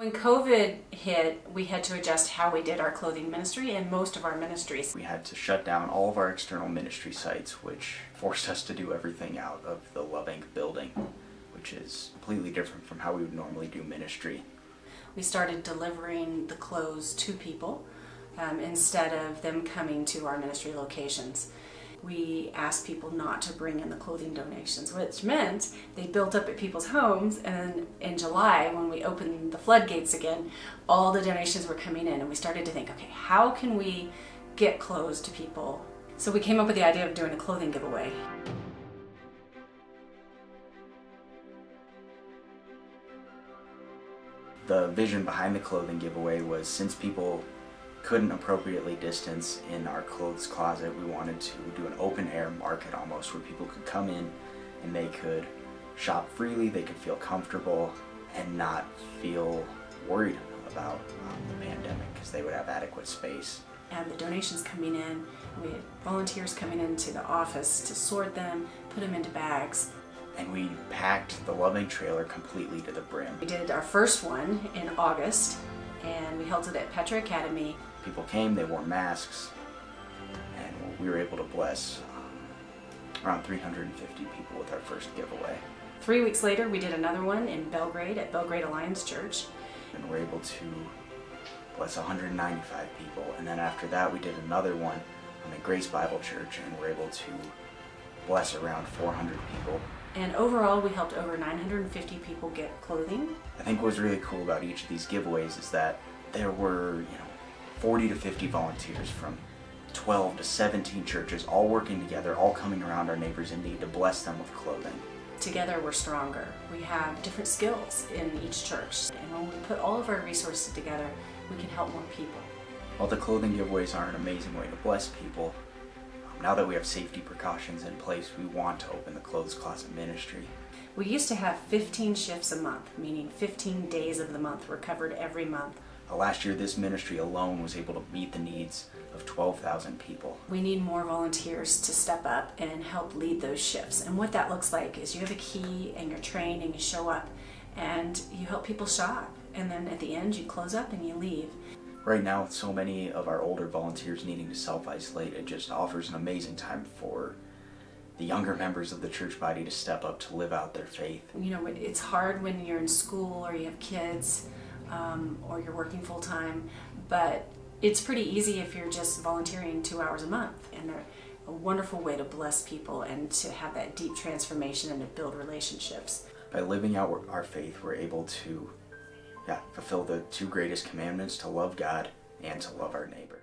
When COVID hit, we had to adjust how we did our clothing ministry and most of our ministries. We had to shut down all of our external ministry sites, which forced us to do everything out of the Love Inc. building, which is completely different from how we would normally do ministry. We started delivering the clothes to people instead of them coming to our ministry locations. We asked people not to bring in the clothing donations, which meant they built up at people's homes, and in July, when we opened the floodgates again, all the donations were coming in, and we started to think, okay, how can we get clothes to people? So we came up with the idea of doing a clothing giveaway. The vision behind the clothing giveaway was, since people couldn't appropriately distance in our clothes closet, we wanted to do an open air market almost, where people could come in and they could shop freely, they could feel comfortable and not feel worried about the pandemic, because they would have adequate space. And the donations coming in, we had volunteers coming into the office to sort them, put them into bags. And we packed the Love Inc. trailer completely to the brim. We did our first one in August, and we held it at Petra Academy. People came, they wore masks, and we were able to bless around 350 people with our first giveaway. 3 weeks later, we did another one in Belgrade at Belgrade Alliance Church. And we're able to bless 195 people. And then after that, we did another one at Grace Bible Church, and we're able to bless around 400 people. And overall, we helped over 950 people get clothing. I think what was really cool about each of these giveaways is that there were, 40 to 50 volunteers from 12 to 17 churches, all working together, all coming around our neighbors in need to bless them with clothing. Together we're stronger. We have different skills in each church, and when we put all of our resources together, we can help more people. While the clothing giveaways are an amazing way to bless people, now that we have safety precautions in place, we want to open the clothes closet ministry. We used to have 15 shifts a month, meaning 15 days of the month were covered every month. Last year, this ministry alone was able to meet the needs of 12,000 people. We need more volunteers to step up and help lead those shifts. And what that looks like is you have a key and you're trained and you show up and you help people shop. And then at the end, you close up and you leave. Right now, with so many of our older volunteers needing to self-isolate, it just offers an amazing time for the younger members of the church body to step up to live out their faith. It's hard when you're in school or you have kids or you're working full-time, but it's pretty easy if you're just volunteering 2 hours a month. And they're a wonderful way to bless people and to have that deep transformation and to build relationships. By living out our faith, we're able to fulfill the two greatest commandments: to love God and to love our neighbor.